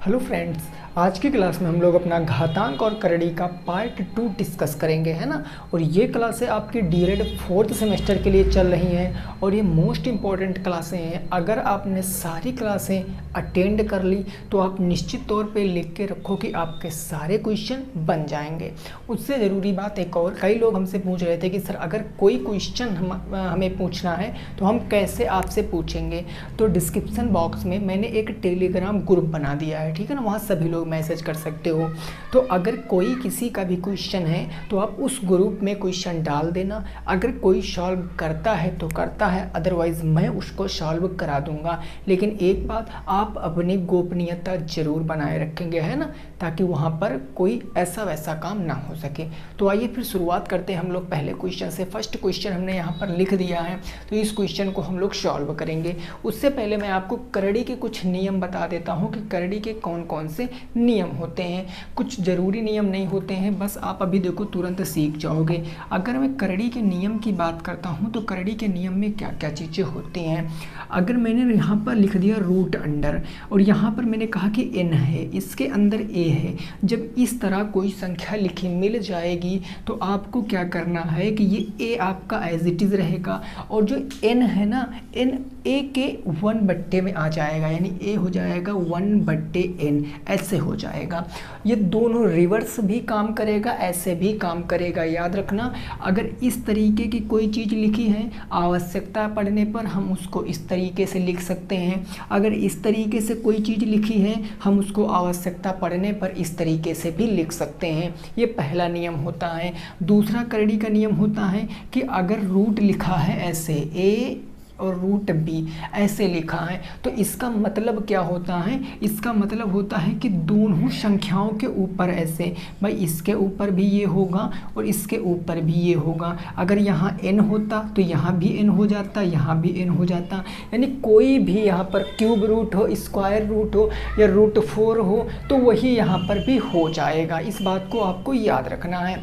Hello friends, आज की class में हम लोग अपना घातांक और करड़ी का पार्ट 2 डिस्कस करेंगे, है ना। और ये क्लासें आपकी डीएलएड 4th सेमेस्टर के लिए चल रही हैं और ये मोस्ट इम्पॉर्टेंट क्लासें हैं। अगर आपने सारी क्लासें अटेंड कर ली तो आप निश्चित तौर पे लिख के रखो कि आपके सारे क्वेश्चन बन जाएंगे। उससे ज़रूरी बात एक और, कई लोग हमसे पूछ रहे थे कि सर अगर कोई क्वेश्चन हमें पूछना है तो हम कैसे आपसे पूछेंगे। तो डिस्क्रिप्शन बॉक्स में मैंने एक टेलीग्राम ग्रुप बना दिया है, ठीक है ना। वहाँ सभी लोग मैसेज कर सकते हो। तो अगर कोई किसी का भी क्वेश्चन है तो आप उस ग्रुप में क्वेश्चन डाल देना। अगर कोई सॉल्व करता है तो करता है, अदरवाइज़ मैं उसको सॉल्व करा दूंगा। लेकिन एक बात, आप अपनी गोपनीयता जरूर बनाए रखेंगे, है ना, ताकि वहाँ पर कोई ऐसा वैसा काम ना हो सके। तो आइए फिर शुरुआत करते हैं हम लोग पहले क्वेश्चन से। फर्स्ट क्वेश्चन हमने यहाँ पर लिख दिया है, तो इस क्वेश्चन को हम लोग सॉल्व करेंगे। उससे पहले मैं आपको करड़ी के कुछ नियम बता देता हूँ कि करड़ी के कौन कौन से नियम होते हैं। कुछ ज़रूरी नियम नहीं होते हैं, बस आप अभी देखो तुरंत सीख जाओगे। अगर मैं करड़ी के नियम की बात करता हूँ तो करड़ी के नियम में क्या क्या चीज़ें होती हैं। अगर मैंने यहाँ पर लिख दिया रूट अंडर और यहाँ पर मैंने कहा कि n है, इसके अंदर a है, जब इस तरह कोई संख्या लिखी मिल जाएगी तो आपको क्या करना है कि ये a आपका एज इट इज़ रहेगा और जो n है ना, n a के 1/, में आ जाएगा, यानी a हो जाएगा 1/n, ऐसे हो जाएगा। ये दोनों रिवर्स भी काम करेगा, ऐसे भी काम करेगा। याद रखना, अगर इस तरीके की कोई चीज़ लिखी है, आवश्यकता पड़ने पर हम उसको इस तरीके से लिख सकते हैं। अगर इस तरीके से कोई चीज़ लिखी है, हम उसको आवश्यकता पड़ने पर इस तरीके से भी लिख सकते हैं। ये पहला नियम होता है। दूसरा करड़ी का नियम होता है कि अगर रूट लिखा है ऐसे a और रूट b ऐसे लिखा है तो इसका मतलब क्या होता है, इसका मतलब होता है कि दोनों संख्याओं के ऊपर ऐसे, भाई इसके ऊपर भी ये होगा और इसके ऊपर भी ये होगा। अगर यहाँ n होता तो यहाँ भी n हो जाता, यहाँ भी n हो जाता, यानी कोई भी यहाँ पर क्यूब रूट हो, स्क्वायर रूट हो या √4 हो तो वही यहाँ पर भी हो जाएगा। इस बात को आपको याद रखना है।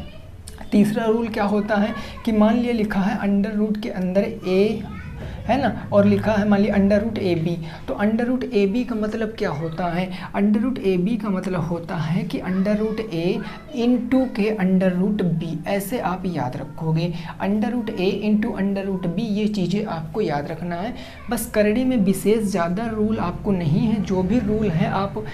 तीसरा रूल क्या होता है कि मान लिया लिखा है अंडर रूट के अंदर a, है ना, और लिखा है मान ली √AB, तो √AB का मतलब क्या होता है। √AB का मतलब होता है कि √A इंटू के √B, ऐसे आप याद रखोगे। √A इंटू √B, ये चीज़ें आपको याद रखना है। बस करड़ी में विशेष ज़्यादा रूल आपको नहीं है, जो भी रूल है आप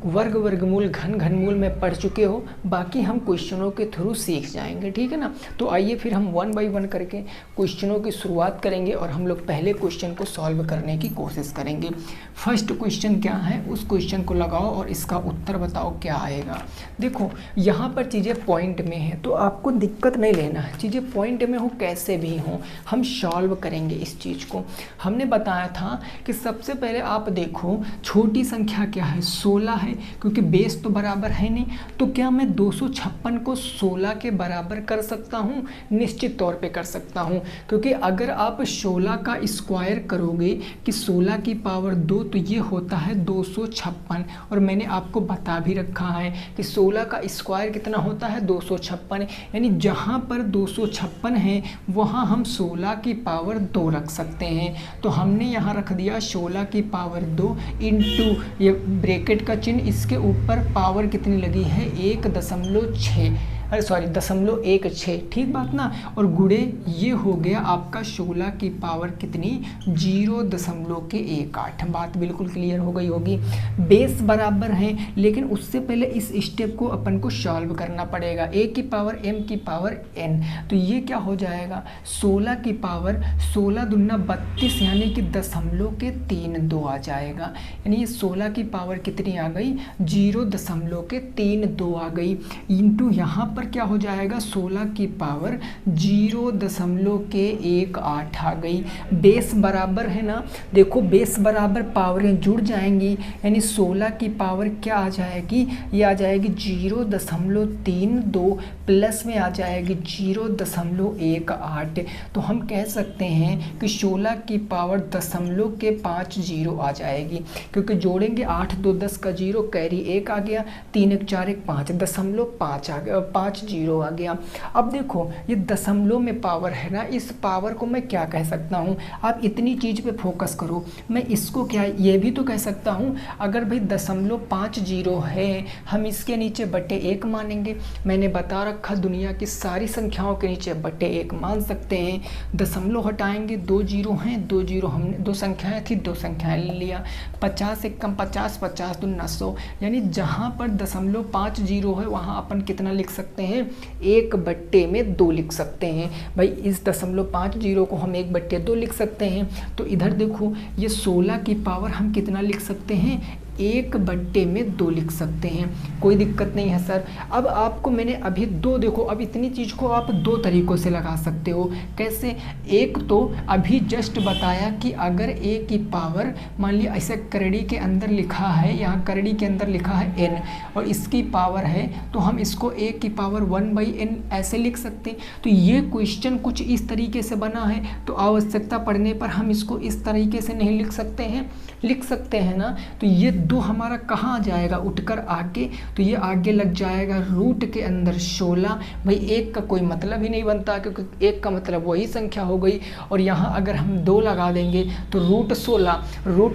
वर्ग, वर्गमूल, घन, घनमूल में पढ़ चुके हो, बाकी हम क्वेश्चनों के थ्रू सीख जाएंगे, ठीक है ना। तो आइए फिर हम 1 बाय 1 करके क्वेश्चनों की शुरुआत करेंगे और हम लोग पहले क्वेश्चन को सॉल्व करने की कोशिश करेंगे। फर्स्ट क्वेश्चन क्या है, उस क्वेश्चन को लगाओ और इसका उत्तर बताओ क्या आएगा। देखो यहाँ पर चीज़ें पॉइंट में है तो आपको दिक्कत नहीं लेना है, चीज़ें पॉइंट में हो कैसे भी हो, हम सॉल्व करेंगे इस चीज़ को। हमने बताया था कि सबसे पहले आप देखो छोटी संख्या क्या है, 16 है, क्योंकि बेस तो बराबर है नहीं। तो क्या मैं 256 को 16 के बराबर कर सकता हूँ? निश्चित तौर पे कर सकता हूँ, क्योंकि अगर आप 16 का स्क्वायर करोगे कि 16 की पावर 2 तो ये होता है 256, और मैंने आपको बता भी रखा है कि 16 का स्क्वायर कितना होता है 256, यानी जहाँ पर 256 है वहाँ हम 16 की पावर 2 रख सकते हैं। तो हमने यहाँ रख दिया 16 की पावर 2 इंटू ये ब्रैकेट का चिन्ह, इसके ऊपर पावर कितनी लगी है 1.6, अरे सॉरी 0.16, ठीक बात ना, और गुणे ये हो गया आपका 16 की पावर कितनी 0.18। बात बिल्कुल क्लियर हो गई होगी। बेस बराबर है, लेकिन उससे पहले इस स्टेप को अपन को सॉल्व करना पड़ेगा। a की पावर m की पावर n, तो ये क्या हो जाएगा 16 की पावर 16 दूना 32, यानी कि 0.32 आ जाएगा। यानी ये 16 की पावर कितनी आ गई 0.32 आ गई, इंटू यहाँ पर क्या हो जाएगा 16 की पावर 0.18 आ गई। बेस बराबर है ना, देखो बेस बराबर पावरें जुड़ जाएंगी, यानी 16 की पावर क्या आ जाएगी, ये आ जाएगी 0.32 प्लस में आ जाएगी 0.18। तो हम कह सकते हैं कि 16 की पावर 0.50 आ जाएगी, क्योंकि जोड़ेंगे 8 2 10 का 0, कैरी 1 आ गया, 3 1 4 1 5, 0.5 आ गया, 5 जीरो आ गया। अब देखो ये दशमलव में पावर है ना, इस पावर को मैं क्या कह सकता हूँ, आप इतनी चीज़ पे फोकस करो। मैं इसको क्या ये भी तो कह सकता हूँ, अगर भाई 0.50 है हम इसके नीचे बटे 1 मानेंगे। मैंने बता रखा दुनिया की सारी संख्याओं के नीचे बटे 1 मान सकते हैं। दशमलव हटाएंगे, 2 जीरो हैं, 2 जीरो हमने 2 संख्याएं थी 2 संख्याएं ले लिया। 50 एक कम 50, 50 दूना 100, यानी जहाँ पर 0.50 है वहाँ अपन कितना लिख सकते हैं, 1/2 लिख सकते हैं। भाई इस 0.50 को हम 1/2 लिख सकते हैं। तो इधर देखो ये 16 की पावर हम कितना लिख सकते हैं, 1/2 लिख सकते हैं। कोई दिक्कत नहीं है सर। अब आपको मैंने अभी दो, देखो अब इतनी चीज़ को आप 2 तरीक़ों से लगा सकते हो। कैसे, एक तो अभी जस्ट बताया कि अगर a की पावर मान लिया ऐसे करड़ी के अंदर लिखा है, यहाँ करड़ी के अंदर लिखा है n और इसकी पावर है, तो हम इसको a की पावर 1/n ऐसे लिख सकते हैं। तो ये क्वेश्चन कुछ इस तरीके से बना है, तो आवश्यकता पड़ने पर हम इसको इस तरीके से नहीं लिख सकते हैं, लिख सकते हैं ना। तो ये 2 हमारा कहाँ जाएगा, उठकर आगे, तो ये आगे लग जाएगा रूट के अंदर 16। भाई 1 का कोई मतलब ही नहीं बनता, क्योंकि 1 का मतलब वही संख्या हो गई। और यहाँ अगर हम 2 लगा देंगे तो रूट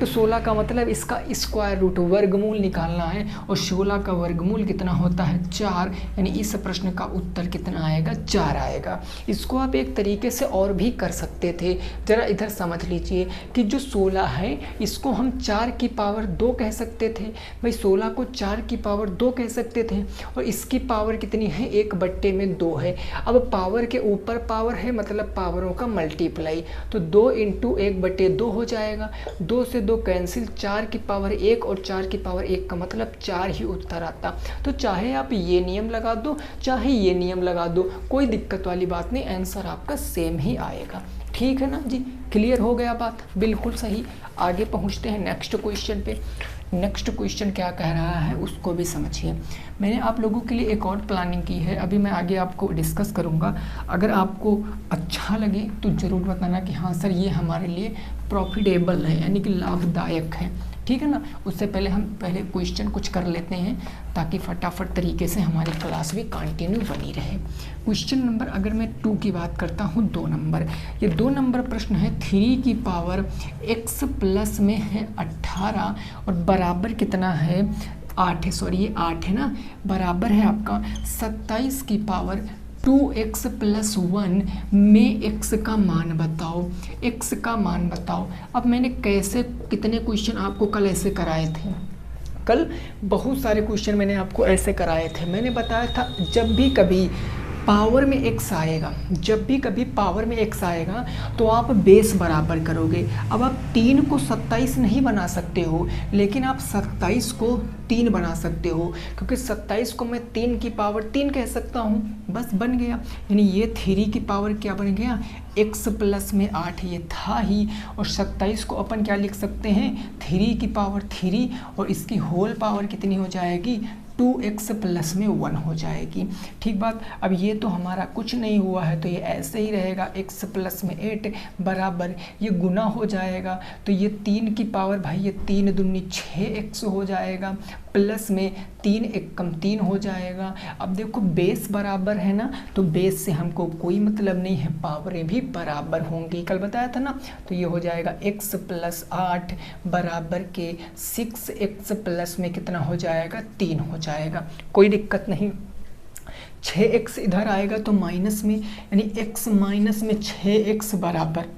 16 का मतलब इसका स्क्वायर रूट वर्गमूल निकालना है, और 16 का वर्गमूल कितना होता है, 4। यानी इस प्रश्न का उत्तर कितना आएगा, 4 आएगा। इसको आप एक तरीके से और भी कर सकते थे। जरा इधर समझ लीजिए कि जो 16 है इसको हम 4 की पावर 2 कह सकते थे। भाई 16 को 4 की पावर 2 कह सकते थे, और इसकी पावर कितनी है, 1/2 है। अब पावर के ऊपर पावर है, मतलब पावरों का मल्टीप्लाई, तो 2 × 1/2 हो जाएगा। 2 से 2 कैंसिल, 4 की पावर 1 और 4 की पावर 1 का मतलब 4 ही उत्तर आता। तो चाहे आप ये नियम लगा दो चाहे ये नियम लगा दो, कोई दिक्कत वाली बात नहीं, आंसर आपका सेम ही आएगा। ठीक है ना जी, क्लियर हो गया बात, बिल्कुल सही। आगे पहुंचते हैं नेक्स्ट क्वेश्चन पे। नेक्स्ट क्वेश्चन क्या कह रहा है उसको भी समझिए। मैंने आप लोगों के लिए एक और प्लानिंग की है, अभी मैं आगे आपको डिस्कस करूंगा। अगर आपको अच्छा लगे तो ज़रूर बताना कि हाँ सर ये हमारे लिए प्रॉफिटेबल है, यानी कि लाभदायक है, ठीक है ना। उससे पहले हम क्वेश्चन कुछ कर लेते हैं ताकि फटाफट तरीके से हमारी क्लास भी कंटिन्यू बनी रहे। क्वेश्चन नंबर अगर मैं 2 की बात करता हूँ, 2 नंबर, ये 2 नंबर प्रश्न है। 3 की पावर x प्लस में है 18 और बराबर कितना है, 8 है, सॉरी ये 8 है ना, बराबर है आपका 27 की पावर 2x + 1 में x का मान बताओ, x का मान बताओ। अब मैंने कैसे कितने क्वेश्चन आपको कल ऐसे कराए थे, कल बहुत सारे क्वेश्चन मैंने आपको ऐसे कराए थे। मैंने बताया था जब भी कभी पावर में x आएगा, जब भी कभी पावर में x आएगा तो आप बेस बराबर करोगे। अब आप 3 को 27 नहीं बना सकते हो, लेकिन आप 27 को 3 बना सकते हो, क्योंकि 27 को मैं 3 की पावर 3 कह सकता हूँ, बस बन गया। यानी ये 3 की पावर क्या बन गया, x प्लस में 8 ये था ही, और 27 को अपन क्या लिख सकते हैं, 3 की पावर 3, और इसकी होल पावर कितनी हो जाएगी, 2x प्लस में 1 हो जाएगी। ठीक बात। अब ये तो हमारा कुछ नहीं हुआ है, तो ये ऐसे ही रहेगा, x प्लस में 8 बराबर, ये गुना हो जाएगा, तो ये 3 की पावर, भाई ये 3 दूनी 6x हो जाएगा, प्लस में 3 एक कम 3 हो जाएगा। अब देखो बेस बराबर है ना, तो बेस से हमको कोई मतलब नहीं है, पावरें भी बराबर होंगी, कल बताया था ना। तो ये हो जाएगा x प्लस 8 बराबर के 6x प्लस में कितना हो जाएगा, 3 हो जाएगा, कोई दिक्कत नहीं। 6x इधर आएगा तो माइनस में, यानी x माइनस में 6x बराबर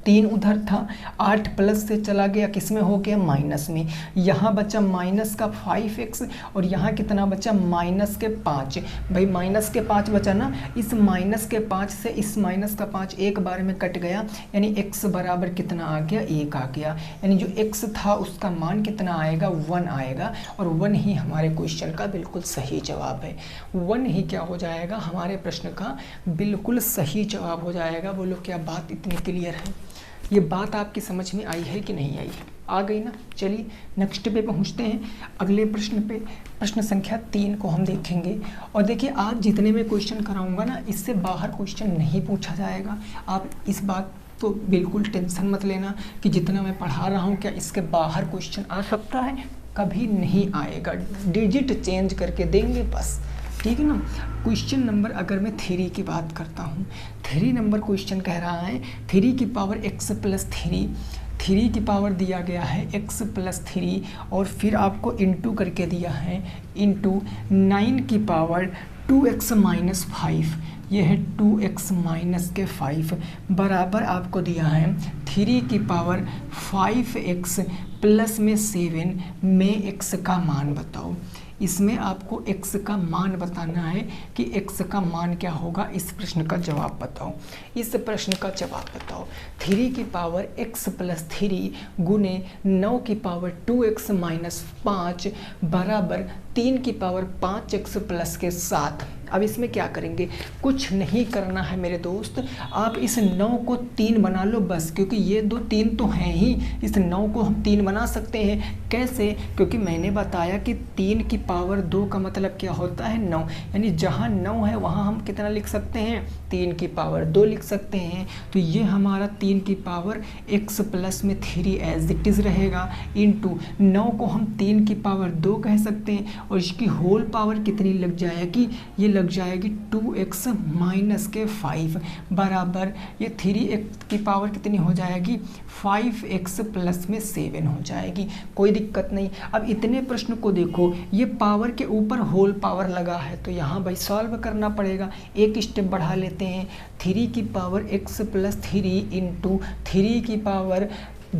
3 उधर था, 8 प्लस से चला गया किस में हो गया, माइनस में। यहाँ बचा माइनस का 5x, और यहाँ कितना बचा, माइनस के 5। भाई माइनस के 5 बचा ना, इस माइनस के 5 से इस माइनस का 5 एक बार में कट गया, यानी x बराबर कितना आ गया, 1 आ गया। यानी जो x था उसका मान कितना आएगा, 1 आएगा, और 1 ही हमारे क्वेश्चन का बिल्कुल सही जवाब है। 1 ही क्या हो जाएगा, हमारे प्रश्न का बिल्कुल सही जवाब हो जाएगा। बोलो क्या बात इतनी क्लियर है, ये बात आपकी समझ में आई है कि नहीं आई है, आ गई ना। चलिए नेक्स्ट पे पहुंचते हैं, अगले प्रश्न पे। प्रश्न संख्या 3 को हम देखेंगे, और देखिए आज जितने मैं क्वेश्चन कराऊंगा ना, इससे बाहर क्वेश्चन नहीं पूछा जाएगा। आप इस बात तो बिल्कुल टेंशन मत लेना कि जितना मैं पढ़ा रहा हूँ क्या इसके बाहर क्वेश्चन आ सकता है, कभी नहीं आएगा। डिजिट चेंज करके देंगे बस, ठीक है ना। क्वेश्चन नंबर अगर मैं 3 की बात करता हूँ, 3 नंबर क्वेश्चन कह रहा है 3 की पावर x प्लस 3 की पावर दिया गया है x प्लस 3 और फिर आपको इंटू करके दिया है इंटू 9 की पावर 2x माइनस 5, ये है 2x माइनस के 5 बराबर आपको दिया है 3 की पावर 5x प्लस में 7 में x का मान बताओ। इसमें आपको x का मान बताना है कि x का मान क्या होगा। इस प्रश्न का जवाब बताओ, इस प्रश्न का जवाब बताओ। 3 की पावर x प्लस 3 गुने 9 की पावर 2x माइनस 5 बराबर 3 की पावर 5x प्लस के 7। अब इसमें क्या करेंगे, कुछ नहीं करना है मेरे दोस्त, आप इस 9 को 3 बना लो बस, क्योंकि ये दो 3 तो हैं ही, इस 9 को हम 3 बना सकते हैं। कैसे, क्योंकि मैंने बताया कि 3 की पावर 2 का मतलब क्या होता है 9, यानी जहाँ 9 है वहाँ हम कितना लिख सकते हैं 3 की पावर 2 लिख सकते हैं। तो ये हमारा 3 की पावर x प्लस में 3 एज इट इज़ रहेगा इंटू 9 को हम 3 की पावर 2 कह सकते हैं और इसकी होल पावर कितनी लग जाएगी, ये लग जाएगी 2x माइनस के 5 बराबर ये 3x की पावर कितनी हो जाएगी 5x प्लस में 7 हो जाएगी। कोई दिक्कत नहीं। अब इतने प्रश्न को देखो, ये पावर के ऊपर होल पावर लगा है तो यहाँ भाई सॉल्व करना पड़ेगा। एक स्टेप बढ़ा लेते हैं, 3 की पावर x प्लस 3 इंटू 3 की पावर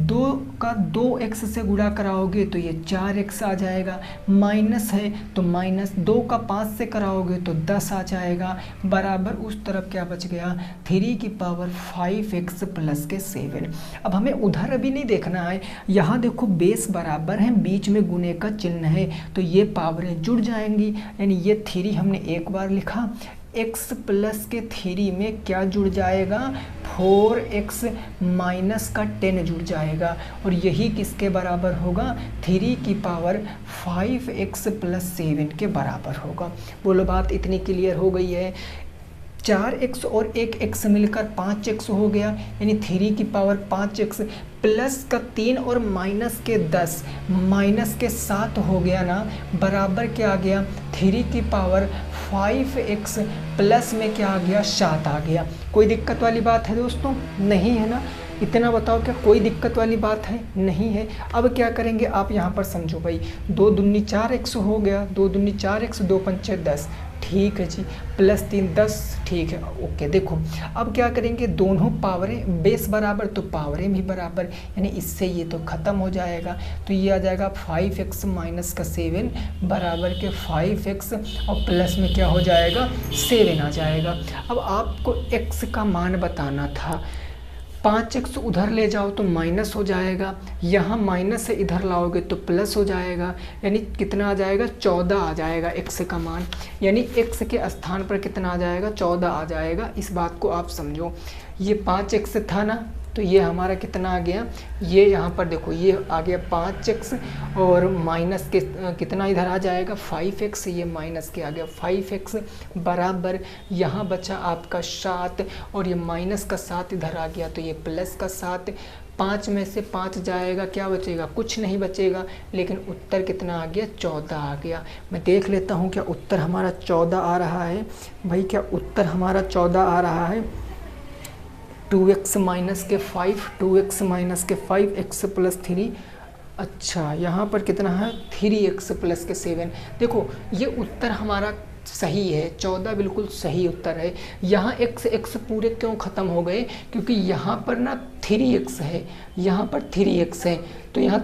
2 का 2x से गुणा कराओगे तो ये 4x आ जाएगा, माइनस है तो माइनस 2 का 5 से कराओगे तो 10 आ जाएगा बराबर उस तरफ क्या बच गया 3 की पावर 5x प्लस के 7। अब हमें उधर अभी नहीं देखना है, यहाँ देखो बेस बराबर है, बीच में गुने का चिन्ह है तो ये पावरें जुड़ जाएंगी, यानी ये 3 हमने एक बार लिखा, x प्लस के 3 में क्या जुड़ जाएगा 4x माइनस का 10 जुड़ जाएगा और यही किसके बराबर होगा 3 की पावर 5x प्लस 7 के बराबर होगा। बोलो बात इतनी क्लियर हो गई है। 4x और 1x मिलकर 5x हो गया, यानी 3 की पावर 5x प्लस का 3 और माइनस के 10 माइनस के 7 हो गया ना, बराबर क्या आ गया 3 की पावर 5x प्लस में क्या आ गया 7 आ गया। कोई दिक्कत वाली बात है दोस्तों? नहीं है ना। इतना बताओ क्या कोई दिक्कत वाली बात है? नहीं है। अब क्या करेंगे आप यहाँ पर समझो भाई, 2 दूनी 4x हो गया, 2 दूनी 4x, 2 पंचे 10, ठीक है जी, प्लस 3 10, ठीक है ओके। देखो अब क्या करेंगे, दोनों पावरें बेस बराबर तो पावरें भी बराबर, यानी इससे ये तो ख़त्म हो जाएगा तो ये आ जाएगा 5x माइनस का 7 बराबर के 5x और प्लस में क्या हो जाएगा 7 आ जाएगा। अब आपको x का मान बताना था, 5x उधर ले जाओ तो माइनस हो जाएगा, यहाँ माइनस से इधर लाओगे तो प्लस हो जाएगा, यानी कितना आ जाएगा 14 आ जाएगा x का मान, यानी x के स्थान पर कितना आ जाएगा 14 आ जाएगा। इस बात को आप समझो। ये 5x था ना, तो ये हमारा कितना आ गया, ये यहाँ पर देखो ये आ गया 5x और माइनस के कितना इधर आ जाएगा 5x, ये माइनस के आ गया 5x बराबर यहाँ बचा आपका 7 और ये माइनस का 7 इधर आ गया तो ये प्लस का 7। 5 में से 5 जाएगा, क्या बचेगा कुछ नहीं बचेगा, लेकिन उत्तर कितना आ गया 14 आ गया। मैं देख लेता हूँ क्या उत्तर हमारा 14 आ रहा है भाई, क्या उत्तर हमारा 14 आ रहा है। 2x माइनस के 5, 2x माइनस के 5 x प्लस 3, अच्छा यहाँ पर कितना है 3x प्लस के 7। देखो ये उत्तर हमारा सही है, 14 बिल्कुल सही उत्तर है। यहाँ x पूरे क्यों ख़त्म हो गए, क्योंकि यहाँ पर ना 3x है, यहाँ पर 3x है, तो यहाँ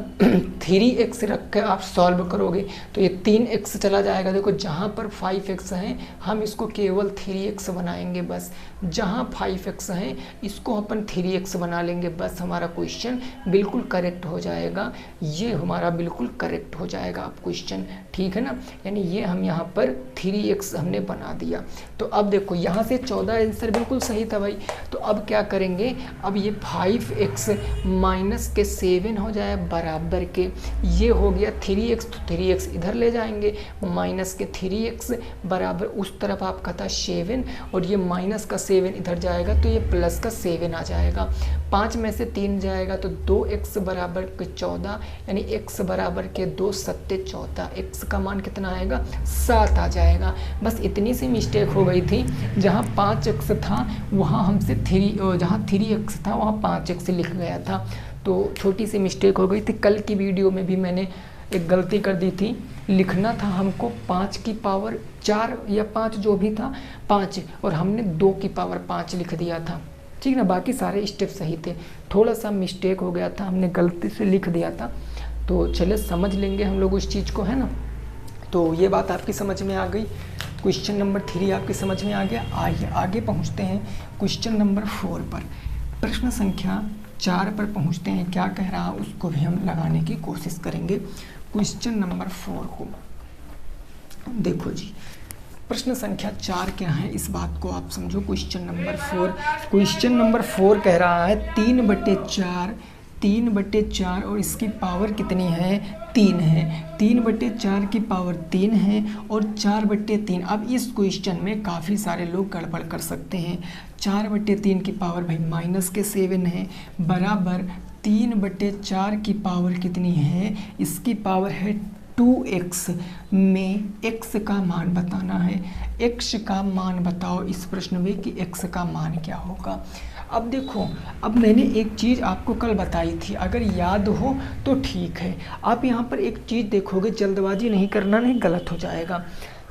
3x रख कर आप सॉल्व करोगे तो ये 3x चला जाएगा। देखो जहाँ पर 5x है हम इसको केवल 3x बनाएंगे बस, जहाँ 5x है इसको अपन 3x बना लेंगे बस, हमारा क्वेश्चन बिल्कुल करेक्ट हो जाएगा। ये हमारा बिल्कुल करेक्ट हो जाएगा आप क्वेश्चन, ठीक है ना, यानी ये हम यहाँ पर 3x हमने बना दिया। तो अब देखो यहाँ से 14 आंसर बिल्कुल सही था भाई। तो अब क्या करेंगे, अब ये 5x माइनस के 7 हो जाए बराबर के, ये हो गया 3x, तो 3x इधर ले जाएंगे, माइनस के 3x बराबर उस तरफ आपका था 7, और ये माइनस का 7 इधर जाएगा तो ये प्लस का 7 आ जाएगा। 5 में से 3 जाएगा तो 2x बराबर के 14, यानी x बराबर के 2 सत्ते 14, x का मान कितना आएगा 7 आ जाएगा। बस इतनी सी मिस्टेक हो गई थी, जहाँ 5x था वहाँ हमसे जहाँ 3x था वहाँ 5x लिख गया था, तो छोटी सी मिस्टेक हो गई थी। कल की वीडियो में भी मैंने एक गलती कर दी थी, लिखना था हमको 5 की पावर 4 या 5 जो भी था 5, और हमने 2 की पावर 5 लिख दिया था, ठीक ना। बाकी सारे स्टेप सही थे, थोड़ा सा मिस्टेक हो गया था, हमने गलती से लिख दिया था। तो चले समझ लेंगे हम लोग उस चीज़ को, है ना। तो ये बात आपकी समझ में आ गई। क्वेश्चन नंबर 3 आपकी समझ में आ गया। आइए आगे पहुंचते हैं क्वेश्चन नंबर 4 पर। प्रश्न संख्या 4 पर पहुंचते हैं, क्या कह रहा है उसको भी हम लगाने की कोशिश करेंगे। क्वेश्चन नंबर 4 को देखो जी, प्रश्न संख्या 4 क्या है इस बात को आप समझो। क्वेश्चन नंबर 4 कह रहा है 3/4 और इसकी पावर कितनी है 3 है। 3/4 की पावर 3 है और 4/3। अब इस क्वेश्चन में काफ़ी सारे लोग गड़बड़ कर सकते हैं। 4/3 की पावर भाई माइनस के 7 है, बराबर 3/4 की पावर कितनी है, इसकी पावर है 2x में x का मान बताना है। x का मान बताओ इस प्रश्न में कि x का मान क्या होगा। अब देखो, अब मैंने एक चीज़ आपको कल बताई थी, अगर याद हो तो ठीक है। आप यहाँ पर एक चीज़ देखोगे, जल्दबाजी नहीं करना, नहीं गलत हो जाएगा।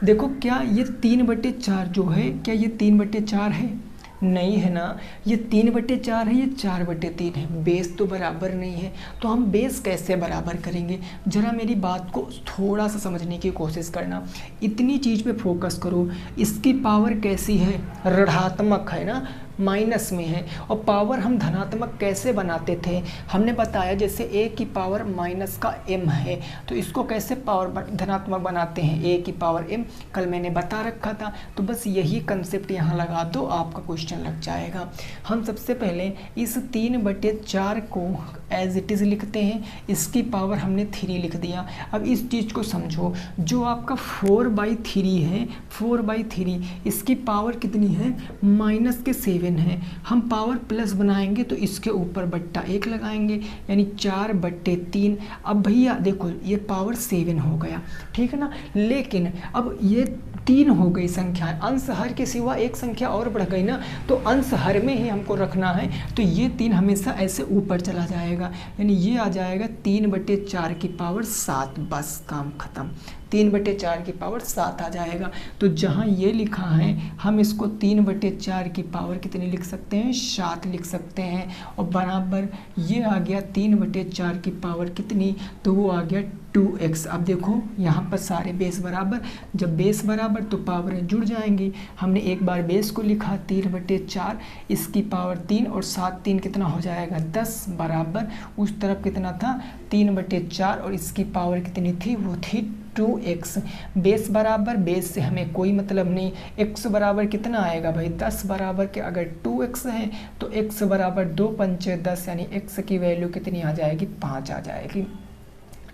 देखो क्या ये 3/4 जो है, क्या ये 3/4 है? नहीं है ना, ये 3/4 है, ये 4/3 है। बेस तो बराबर नहीं है, तो हम बेस कैसे बराबर करेंगे? ज़रा मेरी बात को थोड़ा सा समझने की कोशिश करना, इतनी चीज़ पे फोकस करो। इसकी पावर कैसी है? ऋणात्मक है ना, माइनस में है। और पावर हम धनात्मक कैसे बनाते थे? हमने बताया जैसे a की पावर माइनस का m है, तो इसको कैसे पावर धनात्मक बनाते हैं? a की पावर m, कल मैंने बता रखा था। तो बस यही कंसेप्ट यहाँ लगा दो, आपका क्वेश्चन लग जाएगा। हम सबसे पहले इस 3/4 को एज इट इज़ लिखते हैं, इसकी पावर हमने 3 लिख दिया। अब इस चीज़ को समझो, जो आपका 4/3 है, 4/3 इसकी पावर कितनी है? माइनस के 7 है। हम पावर प्लस बनाएंगे तो इसके ऊपर बट्टा 1 लगाएंगे, यानी 4/3। अब भैया देखो ये पावर 7 हो गया, ठीक है ना। लेकिन अब ये 3 हो गई संख्या, अंश हर के सिवा एक संख्या और बढ़ गई ना, तो अंश हर में ही हमको रखना है। तो ये 3 हमेशा ऐसे ऊपर चला जाएगा, यानी ये आ जाएगा 3/4 की पावर 7। बस काम खत्म, 3/4 की पावर 7 आ जाएगा। तो जहाँ ये लिखा है हम इसको 3/4 की पावर कितनी लिख सकते हैं? 7 लिख सकते हैं। और बराबर ये आ गया 3/4 की पावर कितनी, तो वो आ गया 2x। अब देखो यहाँ पर सारे बेस बराबर, जब बेस बराबर तो पावरें जुड़ जाएंगी। हमने एक बार बेस को लिखा 3/4, इसकी पावर 3 और 7 3 कितना हो जाएगा 10, बराबर उस तरफ कितना था 3/4 और इसकी पावर कितनी थी, वो थी 2x। बेस बराबर, बेस से हमें कोई मतलब नहीं। x बराबर कितना आएगा भाई 10, बराबर के अगर 2x है तो x बराबर 2 पंचे 10, यानी x की वैल्यू कितनी आ जाएगी 5 आ जाएगी।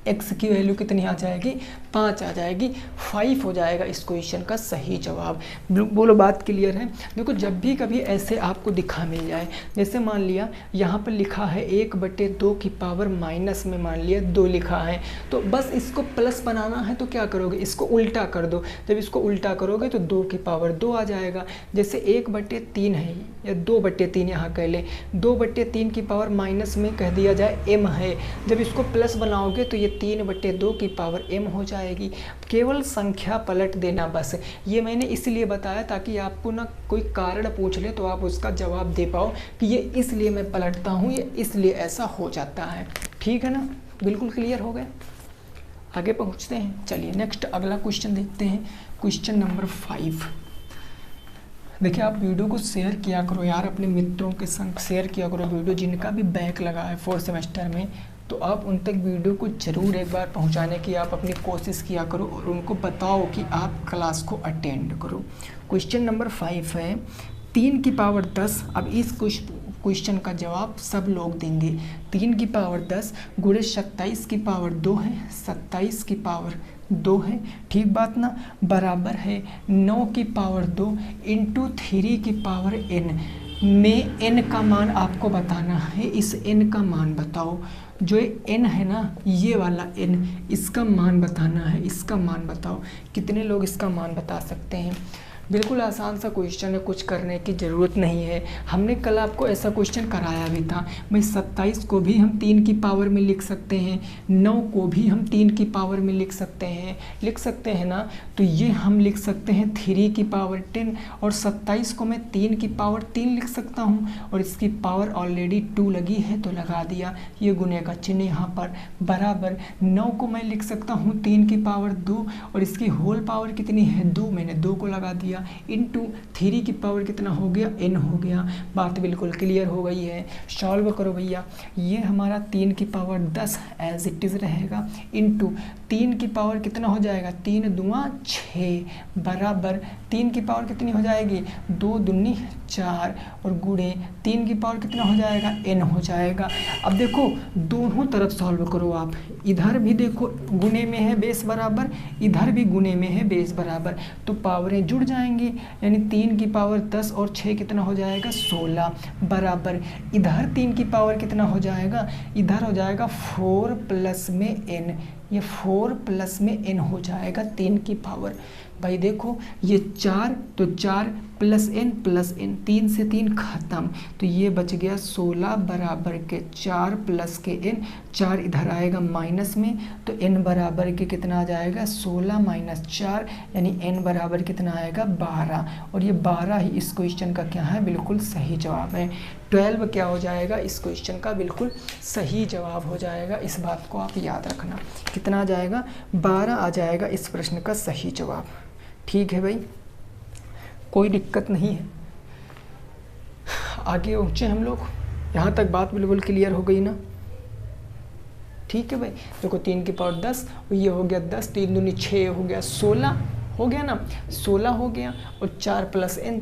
x की वैल्यू कितनी आ जाएगी 5 आ जाएगी, 5 हो जाएगा इस क्वेश्चन का सही जवाब। बोलो बात क्लियर है? देखो जब भी कभी ऐसे आपको दिखा मिल जाए, जैसे मान लिया यहाँ पर लिखा है 1/2 की पावर माइनस में मान लिया 2 लिखा है, तो बस इसको प्लस बनाना है तो क्या करोगे, इसको उल्टा कर दो। जब इसको उल्टा करोगे तो 2 की पावर 2 आ जाएगा। जैसे 1/3 है या 2/3 यहाँ कह ले, 2/3 की पावर माइनस में कह दिया जाए m है, जब इसको प्लस बनाओगे तो ये 3/2 की पावर m हो जाएगी। केवल संख्या पलट देना बस। ये मैंने इसलिए बताया ताकि आपको ना कोई कारण पूछ ले तो आप उसका जवाब दे पाओ कि ये इसलिए मैं पलटता हूँ, ये इसलिए ऐसा हो जाता है। ठीक है ना, बिल्कुल क्लियर हो गया। आगे पहुँचते हैं, चलिए नेक्स्ट अगला क्वेश्चन देखते हैं। Question number 5। देखिए आप वीडियो को शेयर किया करो यार, अपने मित्रों के संग शेयर किया करो वीडियो, जिनका भी बैक लगा है 4th सेमेस्टर में, तो आप उन तक वीडियो को ज़रूर एक बार पहुंचाने की आप अपनी कोशिश किया करो और उनको बताओ कि आप क्लास को अटेंड करो। क्वेश्चन नंबर 5 है 3 की पावर 10। अब इस क्वेश्चन का जवाब सब लोग देंगे। 3 की पावर 10 गुणे 27 की पावर 2 है, 27 की पावर 2 है, ठीक बात ना, बराबर है 9 की पावर 2 इंटू 3 की पावर n में n का मान आपको बताना है। इस n का मान बताओ, जो n है ना, ये वाला n, इसका मान बताना है, इसका मान बताओ। कितने लोग इसका मान बता सकते हैं? बिल्कुल आसान सा क्वेश्चन है, कुछ करने की ज़रूरत नहीं है। हमने कल आपको ऐसा क्वेश्चन कराया भी था। भाई 27 को भी हम 3 की पावर में लिख सकते हैं, 9 को भी हम 3 की पावर में लिख सकते हैं ना। तो ये हम लिख सकते हैं 3 की पावर 10 और 27 को मैं 3 की पावर 3 लिख सकता हूँ और इसकी पावर ऑलरेडी 2 लगी है तो लगा दिया, ये गुने का चिन्ह यहाँ पर, बराबर 9 को मैं लिख सकता हूँ 3 की पावर 2 और इसकी होल पावर कितनी है 2, मैंने 2 को लगा दिया, इनटू 3 की पावर कितना हो गया n हो गया। बात बिल्कुल क्लियर हो गई है। सॉल्व करो भैया, ये हमारा 3 की पावर 10 एज इट इज़ रहेगा, इनटू 3 की पावर कितना हो जाएगा 3 दूना 6 बराबर 3 की पावर कितनी हो जाएगी 2 दूनी 4 और गुणे 3 की पावर कितना हो जाएगा n हो जाएगा। अब देखो दोनों तरफ सॉल्व करो आप, इधर भी देखो गुणे में है बेस बराबर, इधर भी गुणे में है बेस बराबर, तो पावरें जुड़ जाएंगी, यानी 3 की पावर 10 और 6 कितना हो जाएगा 16 बराबर इधर 3 की पावर कितना हो जाएगा, इधर हो जाएगा 4 प्लस में n, ये 4 प्लस में n हो जाएगा 3 की पावर। भाई देखो ये 4 तो 4 प्लस n, 3 से 3 खत्म, तो ये बच गया 16 बराबर के 4 प्लस के n, 4 इधर आएगा माइनस में, तो n बराबर के कितना आ जाएगा 16 माइनस 4, यानी n बराबर कितना आएगा 12, और ये 12 ही इस क्वेश्चन का क्या है बिल्कुल सही जवाब है। 12 क्या हो जाएगा इस क्वेश्चन का बिल्कुल सही जवाब हो जाएगा, इस बात को आप याद रखना। कितना आ जाएगा 12 आ जाएगा इस प्रश्न का सही जवाब। ठीक है भाई, कोई दिक्कत नहीं है। आगे पहुँचे हम लोग, यहाँ तक बात बिल्कुल क्लियर हो गई ना। ठीक है भाई, देखो 3 की पावर 10 और ये हो गया 10, 3 दूनी 6 हो गया 16 हो गया ना, 16 हो गया और 4 प्लस n,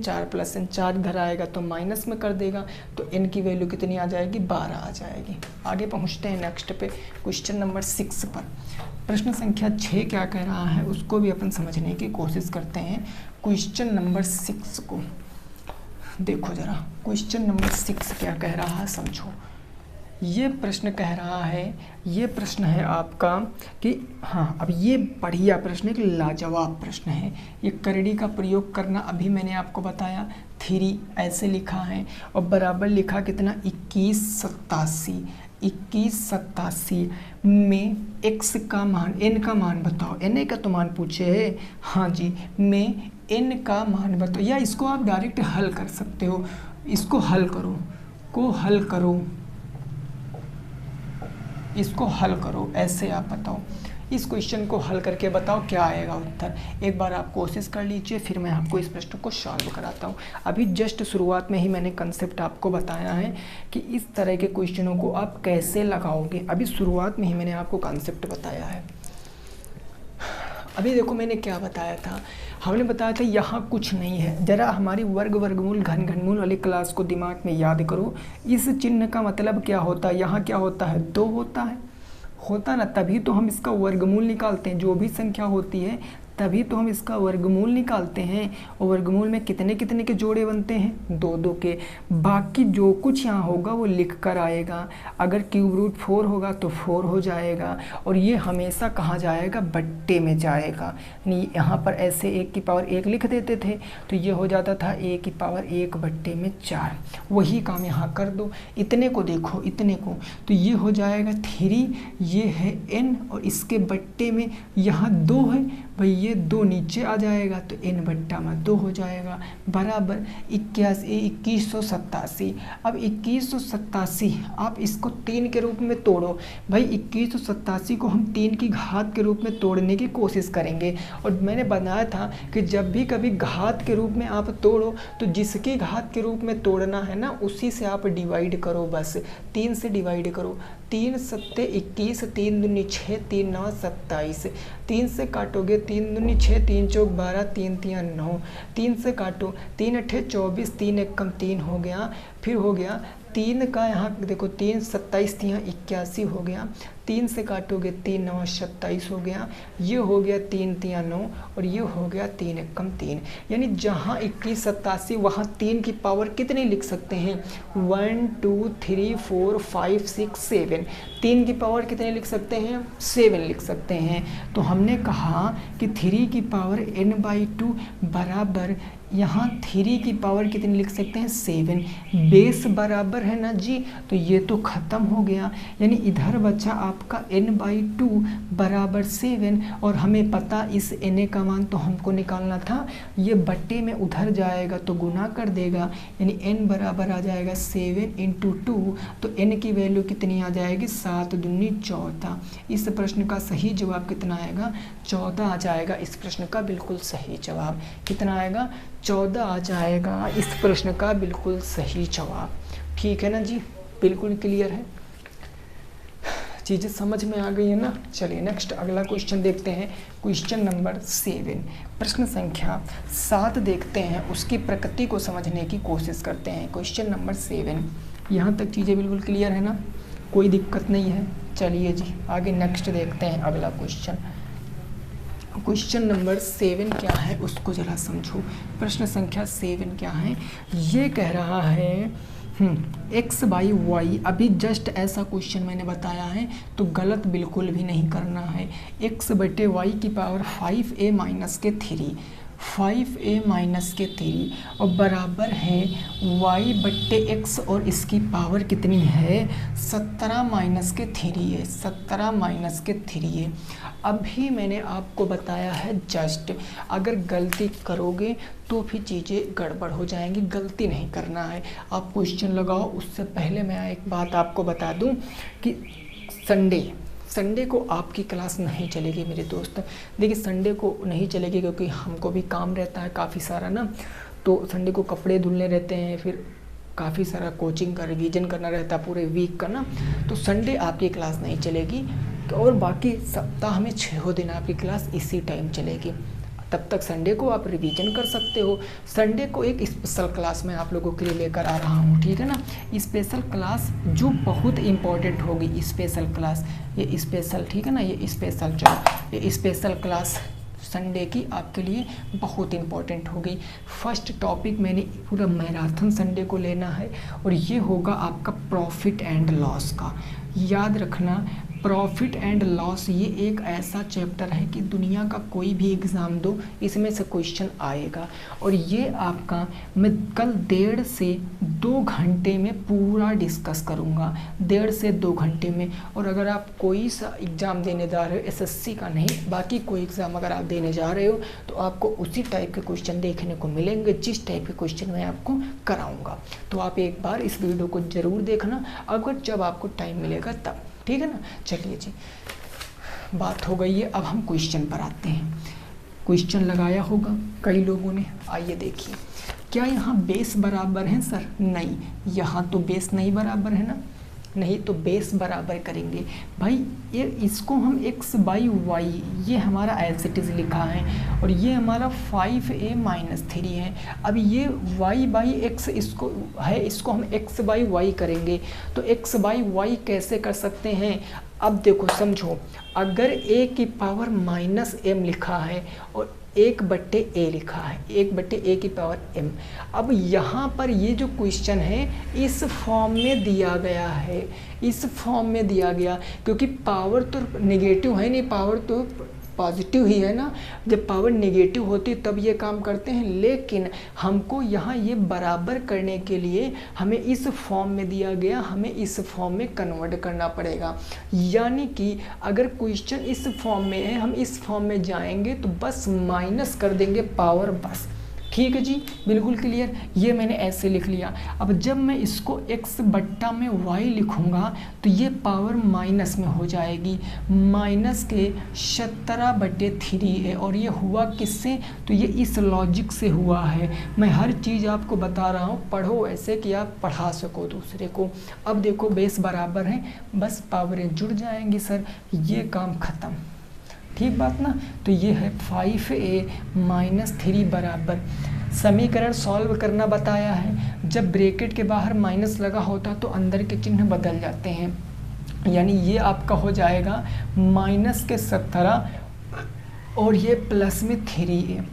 4 इधर आएगा तो माइनस में कर देगा, तो n की वैल्यू कितनी आ जाएगी 12 आ जाएगी। आगे पहुँचते हैं नेक्स्ट पे, क्वेश्चन नंबर 6 पर। प्रश्न संख्या 6 क्या कह रहा है उसको भी अपन समझने की कोशिश करते हैं। क्वेश्चन नंबर 6 को देखो जरा, क्वेश्चन नंबर 6 क्या कह रहा है समझो। ये प्रश्न कह रहा है, ये प्रश्न है आपका कि हाँ, अब ये बढ़िया प्रश्न है कि लाजवाब प्रश्न है। ये करड़ी का प्रयोग करना अभी मैंने आपको बताया, 3 ऐसे लिखा है और बराबर लिखा कितना 2187 में x का मान, n का मान बताओ, n का तो मान पूछे है, हाँ जी, में n का मान बताओ, या इसको आप डायरेक्ट हल कर सकते हो, इसको हल करो, इसको हल करो, ऐसे आप बताओ, इस क्वेश्चन को हल करके बताओ क्या आएगा उत्तर। एक बार आप कोशिश कर लीजिए, फिर मैं आपको इस प्रश्न को सॉल्व कराता हूँ। अभी जस्ट शुरुआत में ही मैंने कंसेप्ट आपको बताया है कि इस तरह के क्वेश्चनों को आप कैसे लगाओगे, अभी शुरुआत में ही मैंने आपको कंसेप्ट बताया है। अभी देखो मैंने क्या बताया था, हमने बताया था यहाँ कुछ नहीं है। ज़रा हमारी वर्गमूल घनमूल वाली क्लास को दिमाग में याद करो। इस चिन्ह का मतलब क्या होता है, यहाँ क्या होता है 2 होता ना, तभी तो हम इसका वर्गमूल निकालते हैं। जो भी संख्या होती है तभी तो हम इसका वर्गमूल निकालते हैं, और वर्गमूल में कितने कितने के जोड़े बनते हैं 2 के। बाकी जो कुछ यहाँ होगा वो लिख कर आएगा, अगर क्यूब रूट 4 होगा तो 4 हो जाएगा, और ये हमेशा कहाँ जाएगा बट्टे में जाएगा। यानी यहाँ पर ऐसे 1 की पावर 1 लिख देते थे तो ये हो जाता था 1 की पावर 1 बट्टे में 4। वही काम यहाँ कर दो, इतने को देखो, इतने को, तो ये हो जाएगा 3, ये है n और इसके बट्टे में यहाँ 2 है, भाई ये 2 नीचे आ जाएगा तो n बट्टा में 2 हो जाएगा, बराबर 2187। अब 2187 आप इसको 3 के रूप में तोड़ो। भाई 2187 को हम 3 की घात के रूप में तोड़ने की कोशिश करेंगे, और मैंने बताया था कि जब भी कभी घात के रूप में आप तोड़ो तो जिसकी घात के रूप में तोड़ना है ना उसी से आप डिवाइड करो, बस 3 से डिवाइड करो। 3 सत्ते 21, 3 दूनी 6, 3 9 27, 3 से काटोगे 3 दूनी 6, 3 चौक 12, 3 तिया 9, 3 से काटो 3 अट्ठे 24, 3 एक कम 3 हो गया, फिर हो गया 3 का यहाँ देखो 3 27 यहाँ 81 हो गया, 3 से काटोगे 3 9 27 हो गया, ये हो गया 3 3 9 और ये हो गया 3 एकम 3। यानी जहाँ 21 87 वहाँ 3 की पावर कितनी लिख सकते हैं 1 2 3 4 5 6 7, 3 की पावर कितने लिख सकते हैं 7 लिख सकते हैं। तो हमने कहा कि 3 की पावर n/2 बराबर यहाँ 3 की पावर कितनी लिख सकते हैं 7, बेस बराबर है ना जी, तो ये तो ख़त्म हो गया। यानी इधर बचा आपका n/2 बराबर 7 और हमें पता इस n का मान तो हमको निकालना था, ये बट्टे में उधर जाएगा तो गुना कर देगा, यानी n बराबर आ जाएगा 7 × 2, तो n की वैल्यू कितनी आ जाएगी 7 दूनी 14। इस प्रश्न का सही जवाब कितना आएगा 14 आ जाएगा। इस प्रश्न का बिल्कुल सही जवाब कितना आएगा 14 आ जाएगा इस प्रश्न का बिल्कुल सही जवाब। ठीक है ना जी, बिल्कुल क्लियर है, चीज़ें समझ में आ गई है ना। चलिए नेक्स्ट अगला क्वेश्चन देखते हैं, क्वेश्चन नंबर 7, प्रश्न संख्या 7 देखते हैं, उसकी प्रकृति को समझने की कोशिश करते हैं। क्वेश्चन नंबर 7, यहाँ तक चीज़ें बिल्कुल क्लियर है ना, कोई दिक्कत नहीं है। चलिए जी आगे नेक्स्ट देखते हैं अगला क्वेश्चन। क्वेश्चन नंबर 7 क्या है उसको ज़रा समझो। प्रश्न संख्या 7 क्या है, ये कह रहा है x/y, अभी जस्ट ऐसा क्वेश्चन मैंने बताया है तो गलत बिल्कुल भी नहीं करना है। x/y की पावर 5a - के 3, 5a - के 3 और बराबर है y/x और इसकी पावर कितनी है 17 - के 3 है, 17 - के 3 है। अभी मैंने आपको बताया है जस्ट, अगर गलती करोगे तो फिर चीज़ें गड़बड़ हो जाएंगी, गलती नहीं करना है। आप क्वेश्चन लगाओ उससे पहले मैं एक बात आपको बता दूं कि संडे को आपकी क्लास नहीं चलेगी मेरे दोस्त। देखिए संडे को नहीं चलेगी क्योंकि हमको भी काम रहता है काफ़ी सारा ना, तो संडे को कपड़े धुलने रहते हैं, फिर काफ़ी सारा कोचिंग का रिवीजन करना रहता है पूरे वीक का ना, तो संडे आपकी क्लास नहीं चलेगी। और बाकी सप्ताह में 6 दिन आपकी क्लास इसी टाइम चलेगी, तब तक संडे को आप रिवीजन कर सकते हो। संडे को एक स्पेशल क्लास मैं आप लोगों के लिए लेकर आ रहा हूँ, ठीक है ना, स्पेशल क्लास जो बहुत इम्पोर्टेंट होगी। स्पेशल क्लास ये स्पेशल, ठीक है ना, ये स्पेशल, चलो ये स्पेशल क्लास संडे की आपके लिए बहुत इम्पोर्टेंट होगी। फर्स्ट टॉपिक मैंने पूरा मैराथन संडे को लेना है और ये होगा आपका प्रॉफिट एंड लॉस का। याद रखना प्रॉफिट एंड लॉस ये एक ऐसा चैप्टर है कि दुनिया का कोई भी एग्ज़ाम दो इसमें से क्वेश्चन आएगा, और ये आपका मैं कल 1.5 से 2 घंटे में पूरा डिस्कस करूँगा, 1.5 से 2 घंटे में। और अगर आप कोई सा एग्ज़ाम देने जा रहे हो, एसएससी का नहीं बाकी कोई एग्ज़ाम अगर आप देने जा रहे हो तो आपको उसी टाइप के क्वेश्चन देखने को मिलेंगे जिस टाइप के क्वेश्चन मैं आपको कराऊँगा। तो आप एक बार इस वीडियो को ज़रूर देखना अगर जब आपको टाइम मिलेगा तब, ठीक है ना। चलिए जी बात हो गई है, अब हम क्वेश्चन पर आते हैं। क्वेश्चन लगाया होगा कई लोगों ने, आइए देखिए। क्या यहाँ बेस बराबर है सर? नहीं, यहाँ तो बेस नहीं बराबर है ना, नहीं तो बेस बराबर करेंगे भाई। ये इसको हम x/y ये हमारा एज इट इज़ लिखा है और ये हमारा 5a - 3 है। अब ये y/x इसको है, इसको हम x/y करेंगे। तो x/y कैसे कर सकते हैं? अब देखो समझो, अगर a की पावर -m लिखा है और 1/a लिखा है, 1/a की पावर m। अब यहाँ पर ये जो क्वेश्चन है इस फॉर्म में दिया गया है, इस फॉर्म में दिया गया, क्योंकि पावर तो नेगेटिव है नहीं, पावर तो पॉजिटिव ही है ना। जब पावर नेगेटिव होती तब ये काम करते हैं, लेकिन हमको यहाँ ये बराबर करने के लिए हमें इस फॉर्म में दिया गया, हमें इस फॉर्म में कन्वर्ट करना पड़ेगा। यानी कि अगर क्वेश्चन इस फॉर्म में है, हम इस फॉर्म में जाएंगे तो बस माइनस कर देंगे पावर, बस। ठीक है जी, बिल्कुल क्लियर। ये मैंने ऐसे लिख लिया। अब जब मैं इसको x/y लिखूंगा तो ये पावर माइनस में हो जाएगी, -17/3 है। और ये हुआ किससे? तो ये इस लॉजिक से हुआ है। मैं हर चीज़ आपको बता रहा हूँ, पढ़ो ऐसे कि आप पढ़ा सको दूसरे को। अब देखो बेस बराबर है, बस पावरें जुड़ जाएंगी सर, ये काम ख़त्म। ठीक बात ना। तो ये है 5a - 3 बराबर, समीकरण सॉल्व करना बताया है। जब ब्रैकेट के बाहर माइनस लगा होता तो अंदर के चिन्ह बदल जाते हैं, यानी ये आपका हो जाएगा -17 और ये प्लस में 3 है,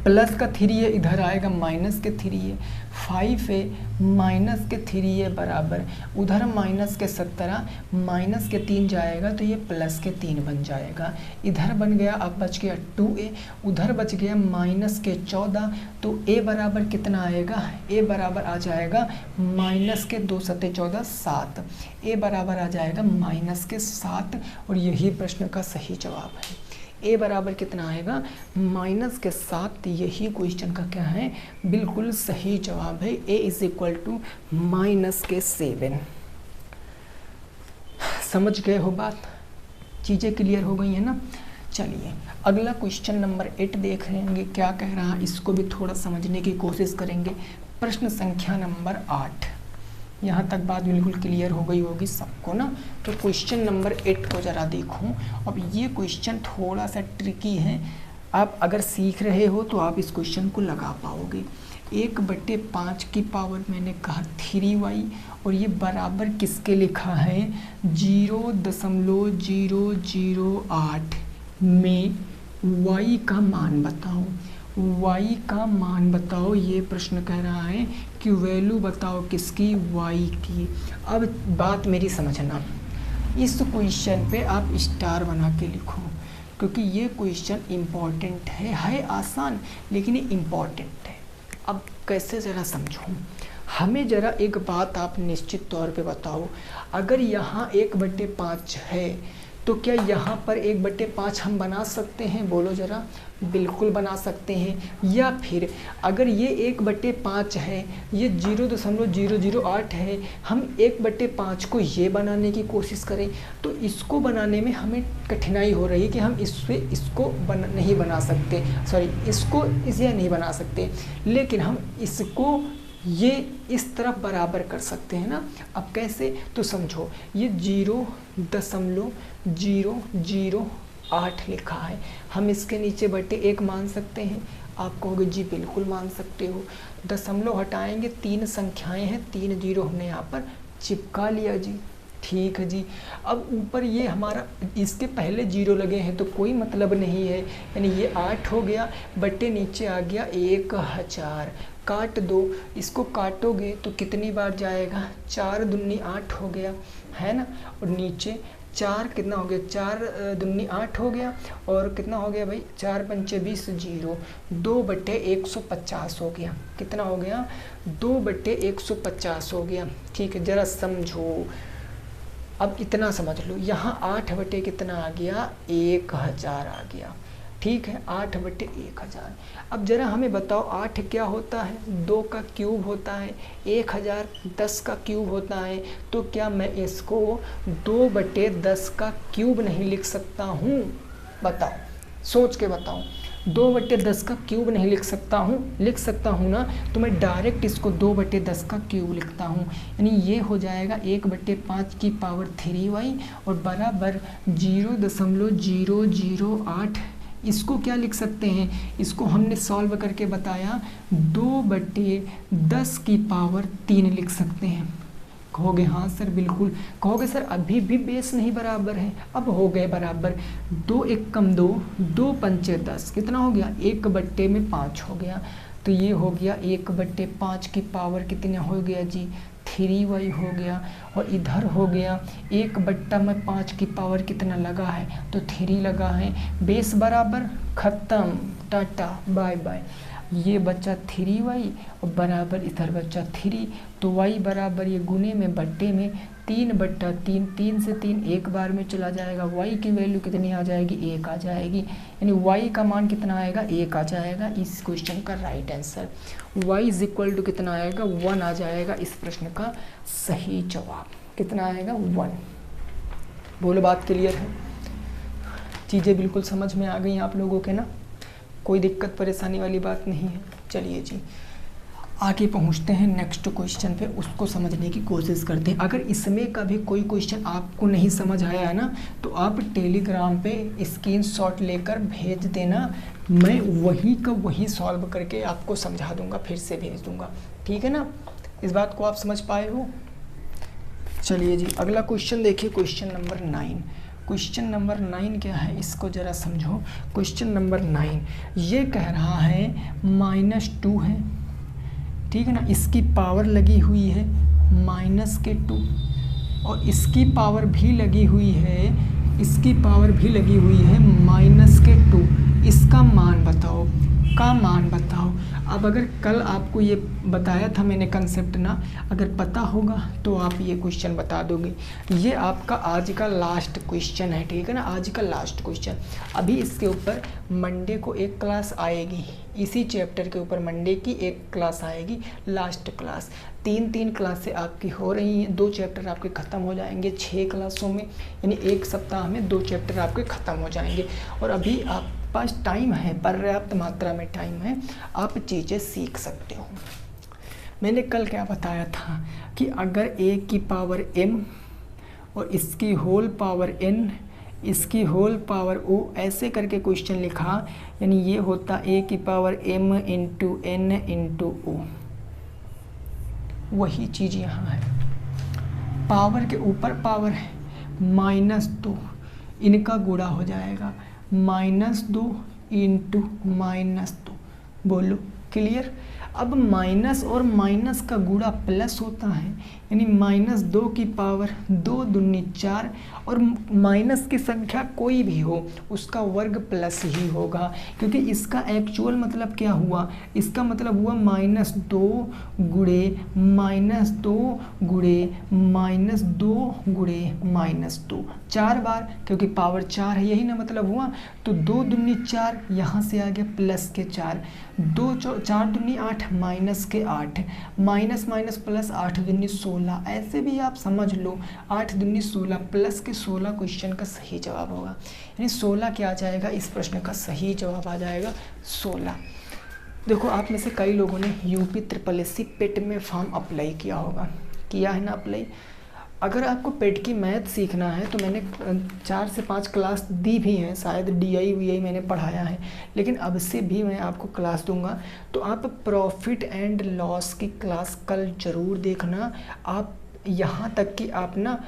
प्लस का 3 है इधर आएगा माइनस के 3 है, 5 है माइनस के 3 है बराबर, उधर माइनस के 17 माइनस के 3 जाएगा तो ये प्लस के 3 बन जाएगा, इधर बन गया अब बच गया 2a, उधर बच गया माइनस के 14, तो a बराबर कितना आएगा, a बराबर आ जाएगा माइनस के 2 सत्ते 14 7, a बराबर आ जाएगा माइनस के 7 और यही प्रश्न का सही जवाब है। a बराबर कितना आएगा, माइनस के 7, यही क्वेश्चन का क्या है, बिल्कुल सही जवाब है। a is equal to minus के 7। समझ गए हो बात, चीज़ें क्लियर हो गई है ना। चलिए अगला क्वेश्चन नंबर 8 देख लेंगे क्या कह रहा है, इसको भी थोड़ा समझने की कोशिश करेंगे। प्रश्न संख्या नंबर 8, यहाँ तक बात बिल्कुल क्लियर हो गई होगी सबको ना। तो क्वेश्चन नंबर 8 को ज़रा देखो। अब ये क्वेश्चन थोड़ा सा ट्रिकी है, आप अगर सीख रहे हो तो आप इस क्वेश्चन को लगा पाओगे। 1/5 की पावर मैंने कहा 3y और ये बराबर किसके लिखा है, 0.008 में y का मान बताओ, y का मान बताओ, ये प्रश्न कह रहा है कि वैल्यू बताओ किसकी, y की। अब बात मेरी समझना, इस क्वेश्चन पे आप स्टार बना के लिखो क्योंकि ये क्वेश्चन इम्पॉर्टेंट है आसान लेकिन ये इम्पॉर्टेंट है। अब कैसे ज़रा समझो, हमें ज़रा एक बात आप निश्चित तौर पे बताओ, अगर यहाँ 1/5 है तो क्या यहाँ पर 1/5 हम बना सकते हैं, बोलो ज़रा। बिल्कुल बना सकते हैं। या फिर अगर ये 1/5 है, ये 0.008 है, हम 1/5 को ये बनाने की कोशिश करें तो इसको बनाने में हमें कठिनाई हो रही कि हम इसको नहीं बना सकते, सॉरी इसको इसे नहीं बना सकते, लेकिन हम इसको ये इस तरफ बराबर कर सकते हैं ना। अब कैसे, तो समझो ये 0.008 लिखा है, हम इसके नीचे बटे 1 मान सकते हैं। आप कहोगे जी बिल्कुल मान सकते हो। दशमलव हटाएंगे, 3 संख्याएं हैं, 3 जीरो हमने यहाँ पर चिपका लिया जी, ठीक है जी। अब ऊपर ये हमारा इसके पहले 0 लगे हैं तो कोई मतलब नहीं है, यानी ये 8 हो गया, बटे नीचे आ गया 1000, काट दो, इसको काटोगे तो कितनी बार जाएगा, 4 दूनी 8 हो गया है ना, और नीचे 4 कितना हो गया, 4 दूनी 8 हो गया, और कितना हो गया भाई, 4 पंचे 20, 0, 2/150 हो गया, कितना हो गया, 2/150 हो गया। ठीक है, ज़रा समझो, अब इतना समझ लो, यहाँ 8 बटे कितना आ गया, 1000 आ गया, ठीक है, 8/1000। अब ज़रा हमें बताओ 8 क्या होता है, 2 का क्यूब होता है, 1000 10 का क्यूब होता है, तो क्या मैं इसको 2/10 का क्यूब नहीं लिख सकता हूँ, बताओ, सोच के बताओ, 2/10 का क्यूब नहीं लिख सकता हूँ ना, तो मैं डायरेक्ट इसको 2/10 का क्यूब लिखता हूँ, यानी ये हो जाएगा 1/5 की पावर 3y और बराबर 0.008। इसको क्या लिख सकते हैं, इसको हमने सॉल्व करके बताया 2/10 की पावर 3 लिख सकते हैं। कहोगे हाँ सर बिल्कुल, कहोगे सर अभी भी बेस नहीं बराबर है, अब हो गए बराबर, 2 1 कम 2, 2 पंचे 10, कितना हो गया, 1/5 हो गया, तो ये हो गया 1/5 की पावर कितने हो गया जी, 3y हो गया, और इधर हो गया 1/5 की पावर कितना लगा है, तो 3 लगा है, बेस बराबर, ख़त्म, टाटा बाय बाय। ये बच्चा 3y और बराबर इधर बच्चा 3, तो y बराबर ये गुने में बट्टे में 3/3, 3 से 3 एक बार में चला जाएगा, y की वैल्यू कितनी आ जाएगी, 1 आ जाएगी, यानी y का मान कितना आएगा, 1 आ जाएगा। इस क्वेश्चन का right answer y is equal to कितना आएगा, 1 आ जाएगा। इस प्रश्न का सही जवाब कितना आएगा, 1। बोलो बात क्लियर है, चीज़ें बिल्कुल समझ में आ गई आप लोगों के ना, कोई दिक्कत परेशानी वाली बात नहीं है। चलिए जी आगे पहुंचते हैं नेक्स्ट क्वेश्चन पे, उसको समझने की कोशिश करते हैं। अगर इसमें का भी कोई क्वेश्चन आपको नहीं समझ आया है ना, तो आप टेलीग्राम पे स्क्रीनशॉट लेकर भेज देना, मैं वही का वही सॉल्व करके आपको समझा दूंगा, फिर से भेज दूंगा, ठीक है ना। इस बात को आप समझ पाए हो? चलिए जी अगला क्वेश्चन देखिए, क्वेश्चन नंबर 9। क्वेश्चन नंबर 9 क्या है, इसको ज़रा समझो। क्वेश्चन नंबर 9 ये कह रहा है -2 है, ठीक है ना, इसकी पावर लगी हुई है -2 और इसकी पावर भी लगी हुई है, इसकी पावर भी लगी हुई है -2। इसका मान बताओ, का मान बताओ। अब अगर कल आपको ये बताया था मैंने कंसेप्ट ना, अगर पता होगा तो आप ये क्वेश्चन बता दोगे। ये आपका आज का लास्ट क्वेश्चन है, ठीक है ना, आज का लास्ट क्वेश्चन। अभी इसके ऊपर मंडे को एक क्लास आएगी, इसी चैप्टर के ऊपर मंडे की एक क्लास आएगी, लास्ट क्लास। 3 क्लासें आपकी हो रही हैं, 2 चैप्टर आपके ख़त्म हो जाएंगे 6 क्लासों में, यानी एक सप्ताह में 2 चैप्टर आपके ख़त्म हो जाएंगे। और अभी आप पास टाइम है, पर्याप्त मात्रा में टाइम है, आप चीज़ें सीख सकते हो। मैंने कल क्या बताया था कि अगर a की पावर m और इसकी होल पावर n, इसकी होल पावर o, ऐसे करके क्वेश्चन लिखा, यानी ये होता a की power m into n into o। वही चीज़ यहाँ है, पावर के ऊपर पावर है -2, इनका गुणा हो जाएगा -2 इंटू -2। बोलो क्लियर? अब माइनस और माइनस का गुणा प्लस होता है, यानी -2 की पावर 2 दूनी 4, और माइनस की संख्या कोई भी हो उसका वर्ग प्लस ही होगा, क्योंकि इसका एक्चुअल मतलब क्या हुआ, इसका मतलब हुआ -2 गुणे -2 गुणे -2 गुणे -2, 4 बार, क्योंकि पावर 4 है, यही ना मतलब हुआ। तो 2 दूनी 4, यहाँ से आ गया प्लस के 4, 4 दूनी 8 माइनस के 8, माइनस माइनस प्लस 8 दूनी 16, ऐसे भी आप समझ लो 8 दूनी 16 प्लस के 16 क्वेश्चन का सही जवाब होगा, यानी 16 क्या आ जाएगा, इस प्रश्न का सही जवाब आ जाएगा 16। देखो आप में से कई लोगों ने यूपी SSSC पेट में फॉर्म अप्लाई किया होगा, किया है ना अप्लाई। अगर आपको पेट की मैथ सीखना है तो मैंने 4 से 5 क्लास दी भी हैं, शायद DI मैंने पढ़ाया है, लेकिन अब से भी मैं आपको क्लास दूंगा। तो आप प्रॉफिट एंड लॉस की क्लास कल ज़रूर देखना। आप यहाँ तक कि आप ना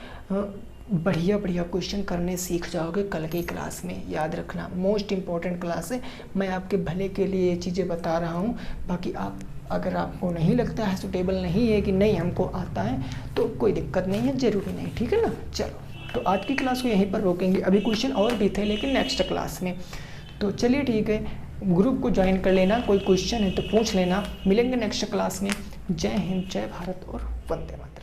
बढ़िया बढ़िया क्वेश्चन करने सीख जाओगे कल की क्लास में, याद रखना। मोस्ट इम्पॉर्टेंट क्लास है, मैं आपके भले के लिए ये चीज़ें बता रहा हूँ। बाकी आप अगर आपको नहीं लगता है, सुटेबल नहीं है कि नहीं हमको आता है, तो कोई दिक्कत नहीं है, ज़रूरी नहीं, ठीक है ना। चलो तो आज की क्लास को यहीं पर रोकेंगे, अभी क्वेश्चन और भी थे लेकिन नेक्स्ट क्लास में। तो चलिए ठीक है, ग्रुप को ज्वाइन कर लेना, कोई क्वेश्चन है तो पूछ लेना। मिलेंगे नेक्स्ट क्लास में। जय हिंद, जय भारत और वंदे मातरम।